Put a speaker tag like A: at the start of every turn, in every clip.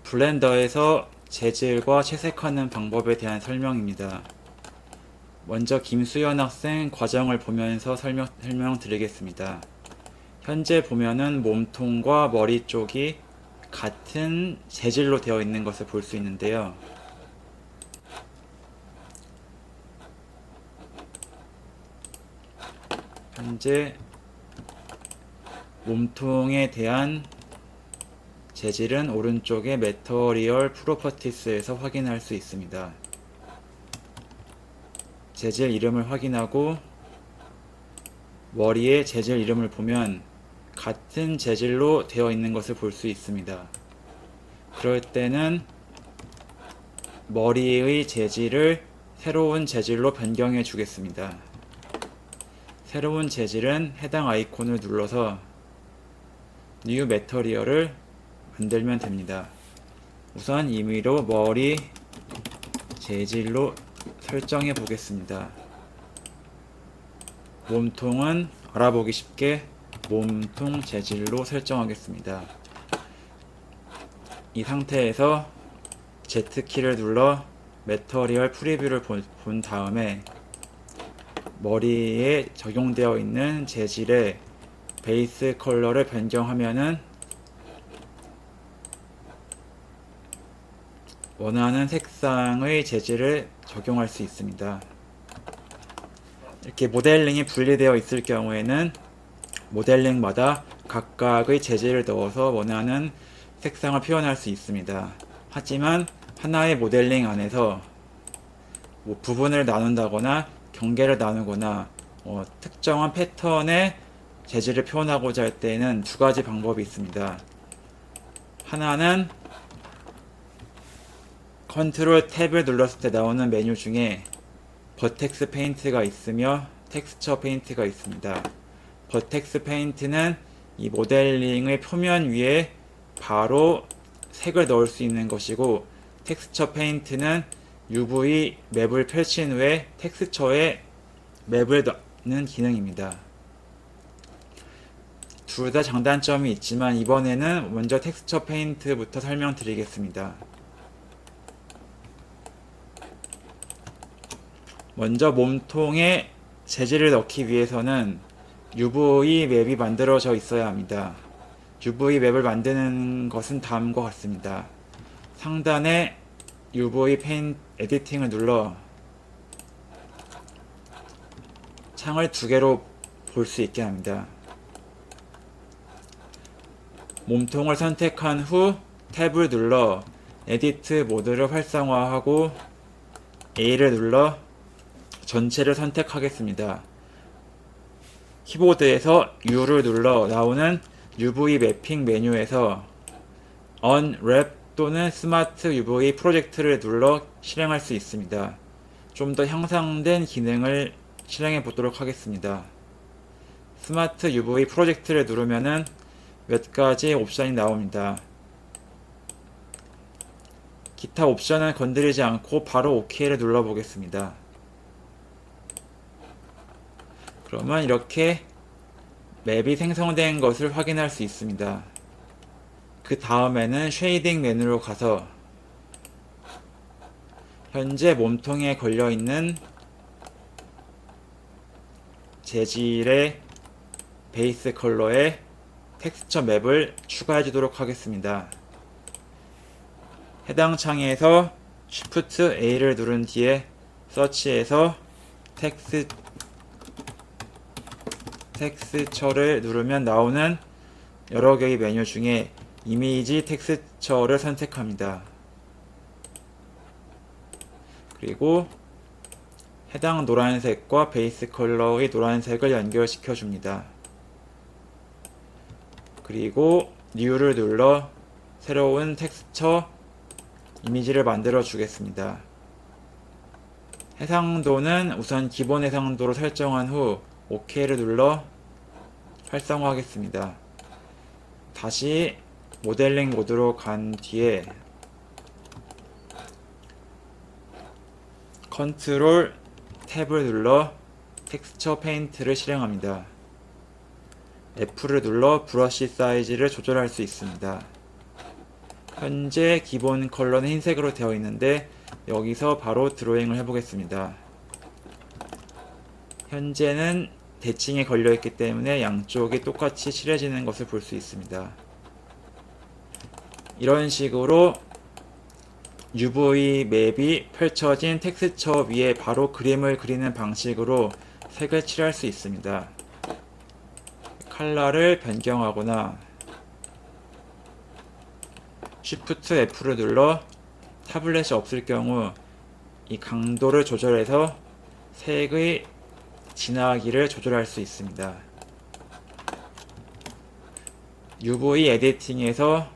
A: 블렌더에서 재질과 채색하는 방법에 대한 설명입니다. 먼저 김수연 학생 과정을 보면서 설명드리겠습니다. 현재 보면은 몸통과 머리 쪽이 같은 재질로 되어 있는 것을 볼 수 있는데요. 현재 몸통에 대한 재질은 오른쪽의 매터리얼 프로퍼티스에서 확인할 수 있습니다. 재질 이름을 확인하고 머리의 재질 이름을 보면 같은 재질로 되어 있는 것을 볼 수 있습니다. 그럴 때는 머리의 재질을 새로운 재질로 변경해 주겠습니다. 새로운 재질은 해당 아이콘을 눌러서 New Material을 만들면 됩니다. 우선 임의로 머리 재질로 설정해 보겠습니다. 몸통은 알아보기 쉽게 몸통 재질로 설정하겠습니다. 이 상태에서 Z키를 눌러 매터리얼 프리뷰를 본 다음에 머리에 적용되어 있는 재질의 베이스 컬러를 변경하면은 원하는 색상의 재질을 적용할 수 있습니다. 이렇게 모델링이 분리되어 있을 경우에는 모델링마다 각각의 재질을 넣어서 원하는 색상을 표현할 수 있습니다. 하지만 하나의 모델링 안에서 부분을 나눈다거나 경계를 나누거나 특정한 패턴의 재질을 표현하고자 할 때에는 두 가지 방법이 있습니다. 하나는 컨트롤 탭을 눌렀을 때 나오는 메뉴 중에 버텍스 페인트가 있으며 텍스처 페인트가 있습니다. 버텍스 페인트는 이 모델링의 표면 위에 바로 색을 넣을 수 있는 것이고, 텍스처 페인트는 UV 맵을 펼친 후에 텍스처에 맵을 넣는 기능입니다. 둘 다 장단점이 있지만 이번에는 먼저 텍스처 페인트부터 설명드리겠습니다. 먼저 몸통에 재질을 넣기 위해서는 UV 맵이 만들어져 있어야 합니다. UV 맵을 만드는 것은 다음과 같습니다. 상단에 UV 페인트 에디팅을 눌러 창을 두 개로 볼 수 있게 합니다. 몸통을 선택한 후 탭을 눌러 에디트 모드를 활성화하고 A를 눌러 전체를 선택하겠습니다. 키보드에서 U를 눌러 나오는 UV 매핑 메뉴에서 Unwrap 또는 스마트 UV 프로젝트를 눌러 실행할 수 있습니다. 좀 더 향상된 기능을 실행해 보도록 하겠습니다. 스마트 UV 프로젝트를 누르면은 몇 가지 옵션이 나옵니다. 기타 옵션은 건드리지 않고 바로 OK를 눌러 보겠습니다. 그러면 이렇게 맵이 생성된 것을 확인할 수 있습니다. 그 다음에는 쉐이딩 메뉴로 가서 현재 몸통에 걸려있는 재질의 베이스 컬러에 텍스처 맵을 추가해 주도록 하겠습니다. 해당 창에서 Shift A를 누른 뒤에 서치에서 텍스처를 누르면 나오는 여러 개의 메뉴 중에 이미지 텍스처를 선택합니다. 그리고 해당 노란색과 베이스 컬러의 노란색을 연결시켜 줍니다. 그리고 New를 눌러 새로운 텍스처 이미지를 만들어 주겠습니다. 해상도는 우선 기본 해상도로 설정한 후 OK를 눌러 활성화하겠습니다. 다시 모델링 모드로 간 뒤에 컨트롤 탭을 눌러 텍스처 페인트를 실행합니다. F를 눌러 브러쉬 사이즈를 조절할 수 있습니다. 현재 기본 컬러는 흰색으로 되어 있는데 여기서 바로 드로잉을 해보겠습니다. 현재는 대칭에 걸려 있기 때문에 양쪽이 똑같이 칠해지는 것을 볼 수 있습니다. 이런 식으로 UV 맵이 펼쳐진 텍스처 위에 바로 그림을 그리는 방식으로 색을 칠할 수 있습니다. 컬러를 변경하거나 Shift F를 눌러 타블렛이 없을 경우 이 강도를 조절해서 색의 진하기를 조절할 수 있습니다. UV 에디팅에서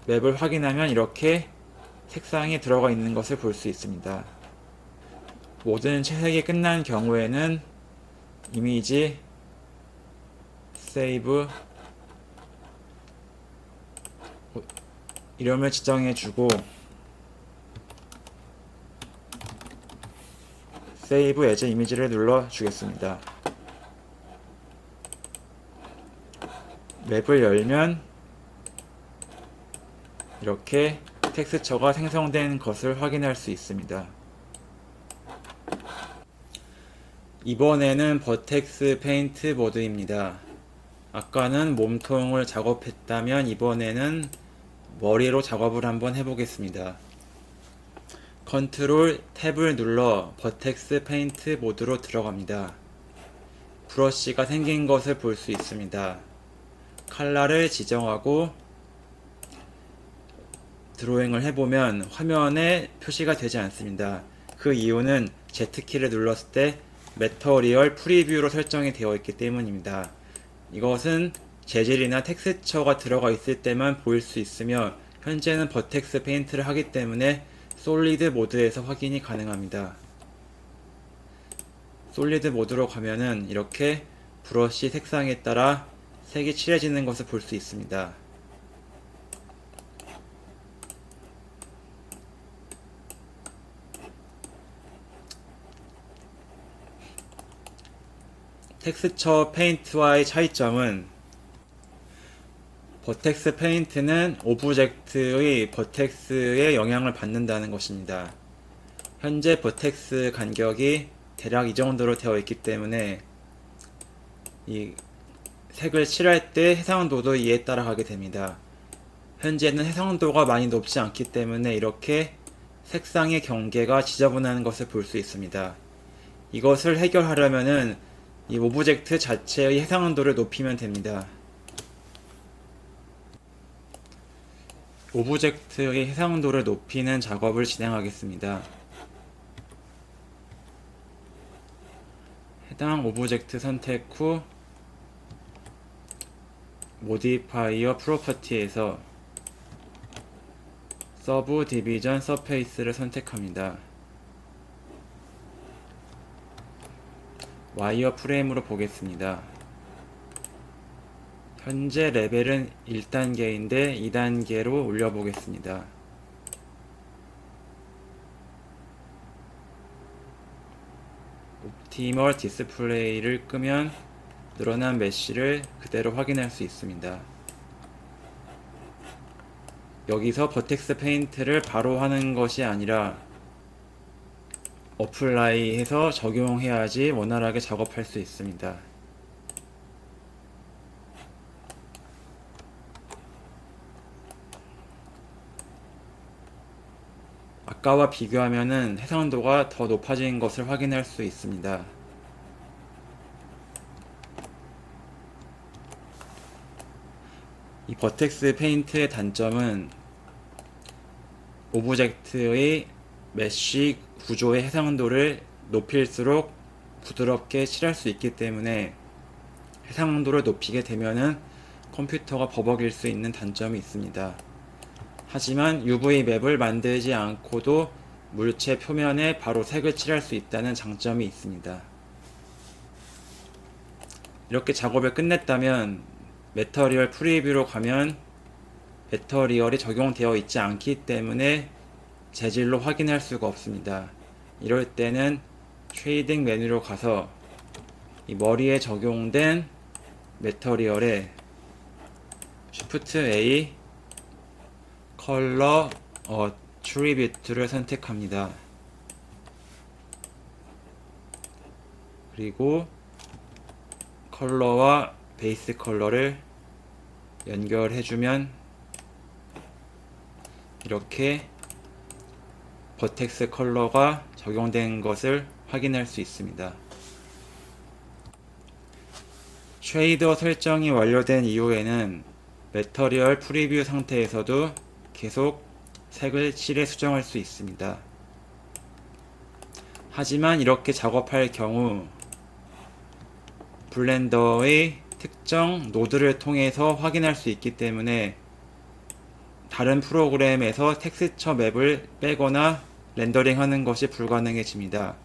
A: 맵을 확인하면 이렇게 색상이 들어가 있는 것을 볼 수 있습니다. 모든 채색이 끝난 경우에는 이미지 세이브 이름을 지정해주고 세이브 에즈 이미지를 눌러주겠습니다. 맵을 열면 이렇게 텍스처가 생성된 것을 확인할 수 있습니다. 이번에는 버텍스 페인트 모드입니다. 아까는 몸통을 작업했다면 이번에는 머리로 작업을 한번 해보겠습니다. 컨트롤 탭을 눌러 버텍스 페인트 모드로 들어갑니다. 브러쉬가 생긴 것을 볼 수 있습니다. 컬러를 지정하고 드로잉을 해보면 화면에 표시가 되지 않습니다. 그 이유는 Z키를 눌렀을 때 매터리얼 프리뷰로 설정이 되어 있기 때문입니다. 이것은 재질이나 텍스처가 들어가 있을 때만 보일 수 있으며 현재는 버텍스 페인트를 하기 때문에 솔리드 모드에서 확인이 가능합니다. 솔리드 모드로 가면은 이렇게 브러쉬 색상에 따라 색이 칠해지는 것을 볼 수 있습니다. 텍스처 페인트와의 차이점은 버텍스 페인트는 오브젝트의 버텍스에 영향을 받는다는 것입니다. 현재 버텍스 간격이 대략 이 정도로 되어 있기 때문에 이 색을 칠할 때 해상도도 이에 따라 가게 됩니다. 현재는 해상도가 많이 높지 않기 때문에 이렇게 색상의 경계가 지저분한 것을 볼 수 있습니다. 이것을 해결하려면은 이 오브젝트 자체의 해상도를 높이면 됩니다. 오브젝트의 해상도를 높이는 작업을 진행하겠습니다. 해당 오브젝트 선택 후 모디파이어 프로퍼티에서 서브 디비전 서페이스를 선택합니다. 와이어 프레임으로 보겠습니다. 현재 레벨은 1단계인데 2단계로 올려보겠습니다. 옵티멀 디스플레이를 끄면 늘어난 메쉬를 그대로 확인할 수 있습니다. 여기서 버텍스 페인트를 바로 하는 것이 아니라 어플라이 해서 적용해야지 원활하게 작업할 수 있습니다. 아까와 비교하면은 해상도가 더 높아진 것을 확인할 수 있습니다. 이 버텍스 페인트의 단점은 오브젝트의 메쉬 구조의 해상도를 높일수록 부드럽게 칠할 수 있기 때문에 해상도를 높이게 되면은 컴퓨터가 버벅일 수 있는 단점이 있습니다. 하지만 UV 맵을 만들지 않고도 물체 표면에 바로 색을 칠할 수 있다는 장점이 있습니다. 이렇게 작업을 끝냈다면 매터리얼 프리뷰로 가면 매터리얼이 적용되어 있지 않기 때문에 재질로 확인할 수가 없습니다. 이럴 때는 쉐이딩 메뉴로 가서 이 머리에 적용된 매터리얼에 Shift A 컬러 트리뷰트를 선택합니다. 그리고 컬러와 베이스 컬러를 연결해주면 이렇게 버텍스 컬러가 적용된 것을 확인할 수 있습니다. 쉐이더 설정이 완료된 이후에는 매터리얼 프리뷰 상태에서도 계속 색을 칠해 수정할 수 있습니다. 하지만 이렇게 작업할 경우 블렌더의 특정 노드를 통해서 확인할 수 있기 때문에 다른 프로그램에서 텍스처 맵을 빼거나 렌더링 하는 것이 불가능해집니다.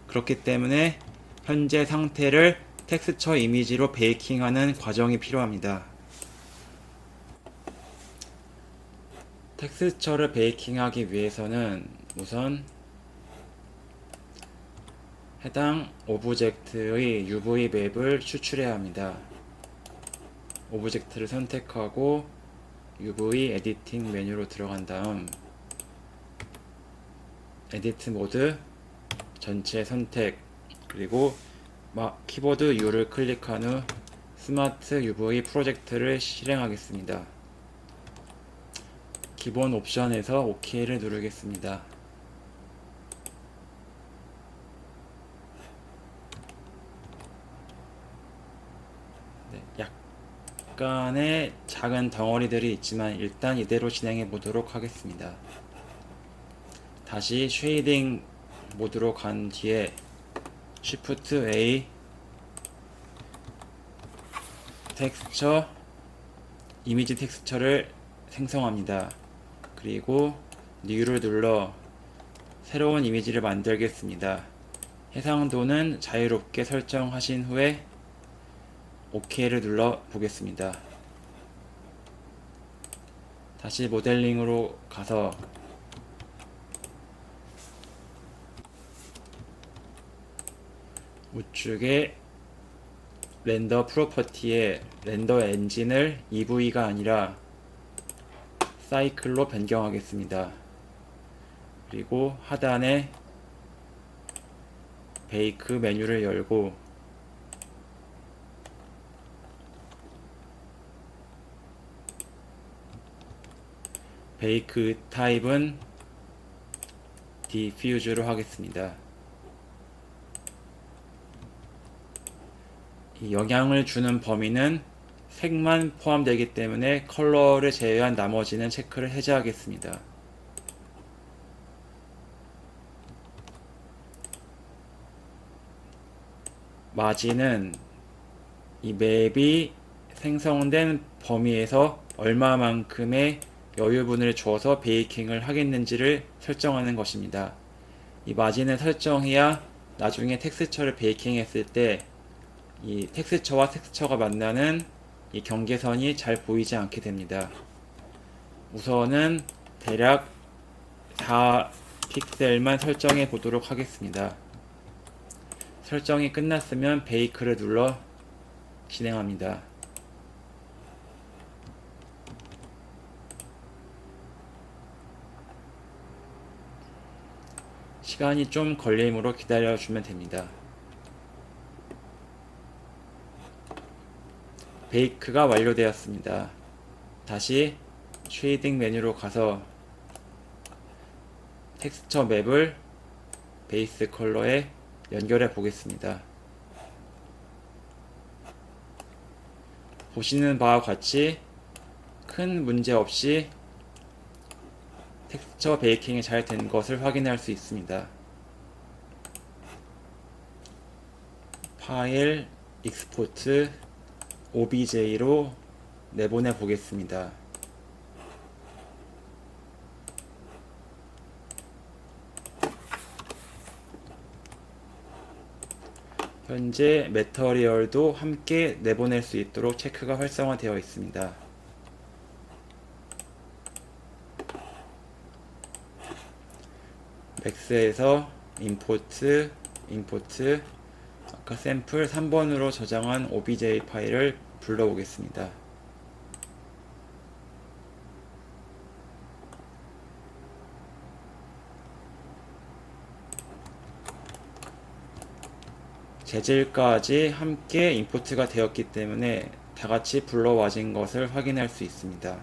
A: 그렇기 때문에 현재 상태를 텍스처 이미지로 베이킹하는 과정이 필요합니다. 텍스처를 베이킹하기 위해서는 우선 해당 오브젝트의 UV 맵을 추출해야 합니다. 오브젝트를 선택하고 UV 에디팅 메뉴로 들어간 다음 에디트 모드 전체 선택, 그리고 키보드 U를 클릭한 후 스마트 UV 프로젝트를 실행하겠습니다. 기본 옵션에서 OK를 누르겠습니다. 약간의 작은 덩어리들이 있지만 일단 이대로 진행해 보도록 하겠습니다. 다시 쉐이딩 모드로 간 뒤에 Shift A 텍스처 이미지 텍스처를 생성합니다. 그리고 New를 눌러 새로운 이미지를 만들겠습니다. 해상도는 자유롭게 설정하신 후에 OK를 눌러 보겠습니다. 다시 모델링으로 가서 우측에 렌더 프로퍼티에 렌더 엔진을 EV가 아니라 사이클로 변경하겠습니다. 그리고 하단에 베이크 메뉴를 열고 베이크 타입은 디퓨즈로 하겠습니다. 이 영향을 주는 범위는 색만 포함되기 때문에 컬러를 제외한 나머지는 체크를 해제하겠습니다. 마진은 이 맵이 생성된 범위에서 얼마만큼의 여유분을 주어서 베이킹을 하겠는지를 설정하는 것입니다. 이 마진을 설정해야 나중에 텍스처를 베이킹했을 때 이 텍스처와 텍스처가 만나는 이 경계선이 잘 보이지 않게 됩니다. 우선은 대략 4픽셀만 설정해 보도록 하겠습니다. 설정이 끝났으면 베이크를 눌러 진행합니다. 시간이 좀 걸리므로 기다려주면 됩니다. 베이크가 완료되었습니다. 다시 쉐이딩 메뉴로 가서 텍스처 맵을 베이스 컬러에 연결해 보겠습니다. 보시는 바와 같이 큰 문제 없이 텍스처 베이킹이 잘 된 것을 확인할 수 있습니다. 파일, 익스포트, OBJ로 내보내 보겠습니다. 현재 매터리얼도 함께 내보낼 수 있도록 체크가 활성화되어 있습니다. 맥스에서 임포트 아까 샘플 3번으로 저장한 OBJ 파일을 불러오겠습니다. 재질까지 함께 임포트가 되었기 때문에 다같이 불러와진 것을 확인할 수 있습니다.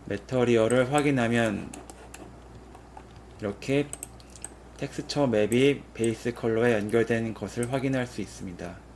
A: 매터리얼을 확인하면 이렇게 텍스처 맵이 베이스 컬러에 연결된 것을 확인할 수 있습니다.